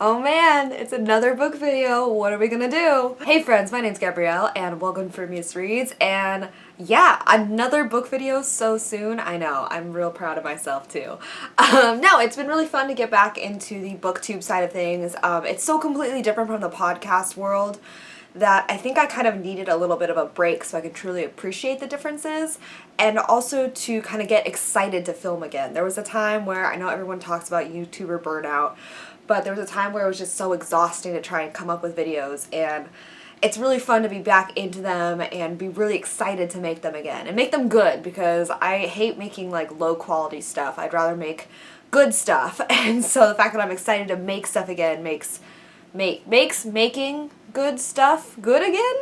Oh man, it's another book video. What are we gonna do? Hey friends, my name's Gabrielle and welcome to FrumiousReads, and yeah, another book video so soon. I know, I'm real proud of myself too. No, it's been really fun to get back into the booktube side of things. It's so completely different from the podcast world that I think I kind of needed a little bit of a break so I could truly appreciate the differences and also to kind of get excited to film again. There was a time where I know everyone talks about YouTuber burnout, but there was a time where it was just so exhausting to try and come up with videos, and it's really fun to be back into them and be really excited to make them again and make them good, because I hate making like low quality stuff. I'd rather make good stuff, and so the fact that I'm excited to make stuff again makes making good stuff good again.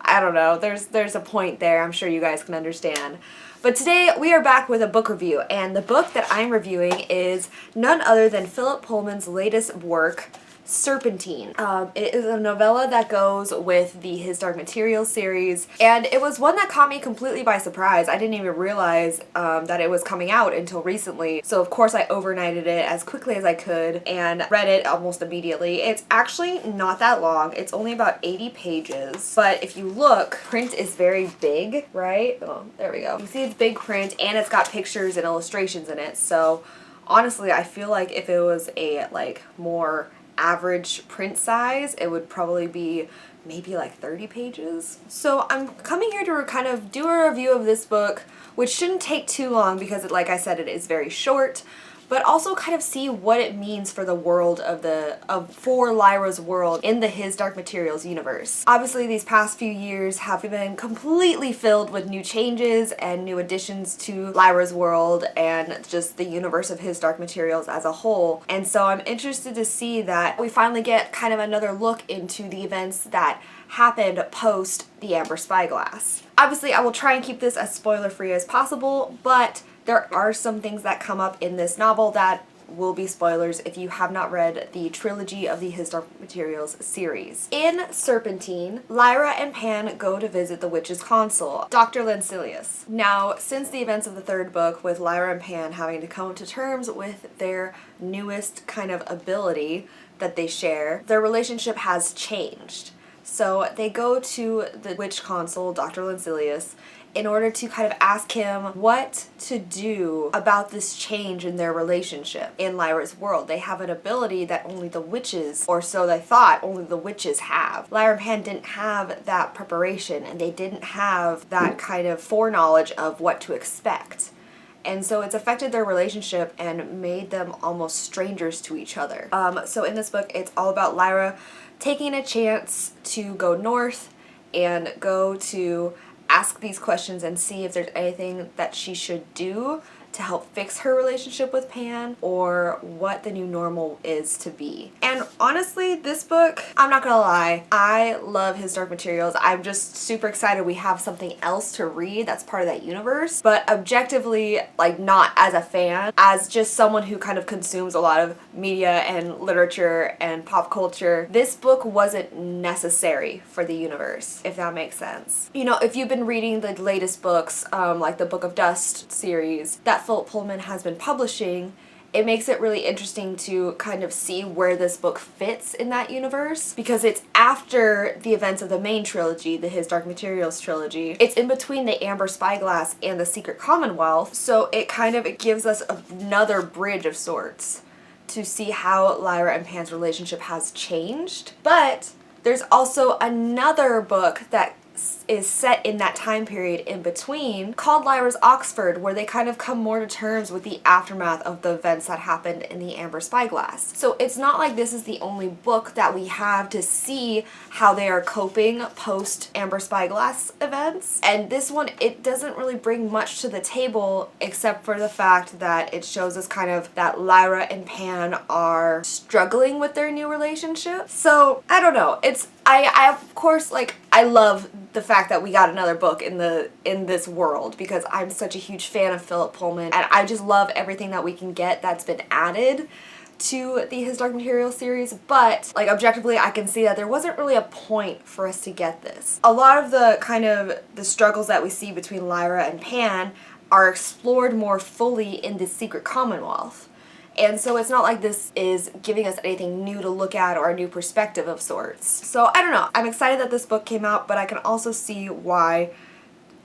I don't know, there's a point there. I'm sure you guys can understand. But today we are back with a book review, and the book that I'm reviewing is none other than Philip Pullman's latest work, Serpentine. It is a novella that goes with the His Dark Materials series, and it was one that caught me completely by surprise. I didn't even realize that it was coming out until recently, so of course I overnighted it as quickly as I could and read it almost immediately. It's actually not that long. It's only about 80 pages, but if you look, print is very big, right? Oh, there we go. You see it's big print, and it's got pictures and illustrations in it, so honestly I feel like if it was a more average print size, it would probably be maybe like 30 pages. So I'm coming here to kind of do a review of this book, which shouldn't take too long because like I said, it is very short, but also kind of see what it means for the world for Lyra's world in the His Dark Materials universe. Obviously these past few years have been completely filled with new changes and new additions to Lyra's world and just the universe of His Dark Materials as a whole. And so I'm interested to see that we finally get kind of another look into the events that happened post the Amber Spyglass. Obviously I will try and keep this as spoiler free as possible, but there are some things that come up in this novel that will be spoilers if you have not read the trilogy of the His Dark Materials series. In Serpentine, Lyra and Pan go to visit the witch's consul, Dr. Lancilius. Now, since the events of the third book, with Lyra and Pan having to come to terms with their newest kind of ability that they share, their relationship has changed. So they go to the witch consul, Dr. Lancilius, in order to kind of ask him what to do about this change in their relationship in Lyra's world. They have an ability that only the witches, or so they thought, only the witches have. Lyra and Pan didn't have that preparation, and they didn't have that kind of foreknowledge of what to expect. And so it's affected their relationship and made them almost strangers to each other. So in this book, it's all about Lyra taking a chance to go north and go to ask these questions and see if there's anything that she should do to help fix her relationship with Pan, or what the new normal is to be. And honestly, this book, I'm not gonna lie, I love His Dark Materials. I'm just super excited we have something else to read that's part of that universe. But objectively, like not as a fan, as just someone who kind of consumes a lot of media and literature and pop culture, this book wasn't necessary for the universe, if that makes sense. You know, if you've been reading the latest books, like the Book of Dust series that Philip Pullman has been publishing, it makes it really interesting to kind of see where this book fits in that universe, because it's after the events of the main trilogy, the His Dark Materials trilogy. It's in between the Amber Spyglass and the Secret Commonwealth, so it kind of gives us another bridge of sorts to see how Lyra and Pan's relationship has changed. But there's also another book that is set in that time period in between, called Lyra's Oxford, where they kind of come more to terms with the aftermath of the events that happened in the Amber Spyglass. So it's not like this is the only book that we have to see how they are coping post Amber Spyglass events. And this one, it doesn't really bring much to the table except for the fact that it shows us kind of that Lyra and Pan are struggling with their new relationship. So I don't know, I of course, like, I love the fact that we got another book in this world, because I'm such a huge fan of Philip Pullman, and I just love everything that we can get that's been added to the His Dark Materials series. But like objectively, I can see that there wasn't really a point for us to get this. A lot of the kind of the struggles that we see between Lyra and Pan are explored more fully in the Secret Commonwealth. And so it's not like this is giving us anything new to look at or a new perspective of sorts. So I don't know. I'm excited that this book came out, but I can also see why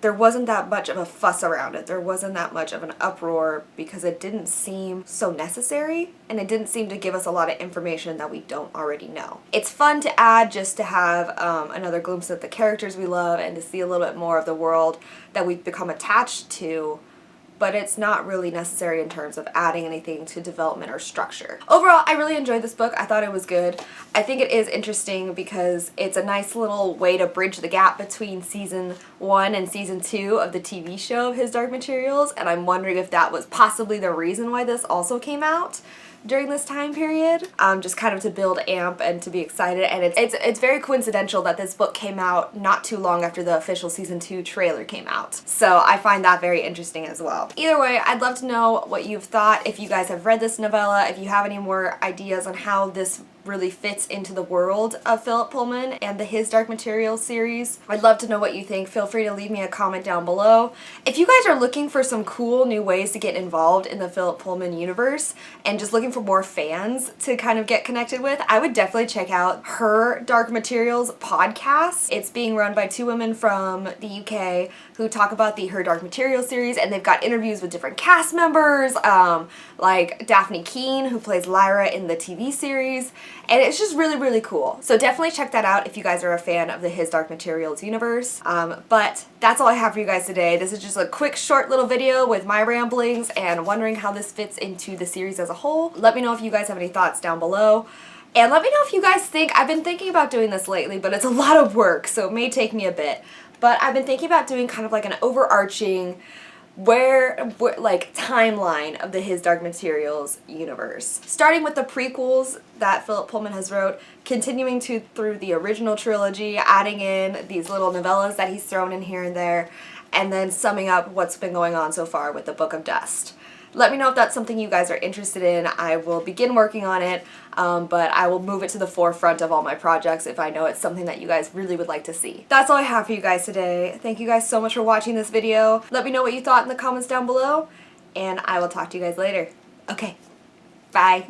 there wasn't that much of a fuss around it. There wasn't that much of an uproar because it didn't seem so necessary, and it didn't seem to give us a lot of information that we don't already know. It's fun to add just to have another glimpse at the characters we love and to see a little bit more of the world that we've become attached to, but it's not really necessary in terms of adding anything to development or structure. Overall, I really enjoyed this book. I thought it was good. I think it is interesting because it's a nice little way to bridge the gap between season 1 and season 2 of the TV show of His Dark Materials, and I'm wondering if that was possibly the reason why this also came out during this time period, just kind of to build amp and to be excited. And it's very coincidental that this book came out not too long after the official season 2 trailer came out. So I find that very interesting as well. Either way, I'd love to know what you've thought, if you guys have read this novella, if you have any more ideas on how this really fits into the world of Philip Pullman and the His Dark Materials series. I'd love to know what you think. Feel free to leave me a comment down below. If you guys are looking for some cool new ways to get involved in the Philip Pullman universe and just looking for more fans to kind of get connected with, I would definitely check out Her Dark Materials podcast. It's being run by 2 women from the UK who talk about the Her Dark Materials series, and they've got interviews with different cast members, like Daphne Keane, who plays Lyra in the TV series, and it's just really, really cool. So definitely check that out if you guys are a fan of the His Dark Materials universe. But that's all I have for you guys today. This is just a quick, short little video with my ramblings and wondering how this fits into the series as a whole. Let me know if you guys have any thoughts down below. And let me know if you guys think, I've been thinking about doing this lately, but it's a lot of work, so it may take me a bit. But I've been thinking about doing kind of like an overarching like timeline of the His Dark Materials universe. Starting with the prequels that Philip Pullman has wrote, continuing through the original trilogy, adding in these little novellas that he's thrown in here and there, and then summing up what's been going on so far with the Book of Dust. Let me know if that's something you guys are interested in. I will begin working on it, but I will move it to the forefront of all my projects if I know it's something that you guys really would like to see. That's all I have for you guys today. Thank you guys so much for watching this video. Let me know what you thought in the comments down below, and I will talk to you guys later. Okay, bye.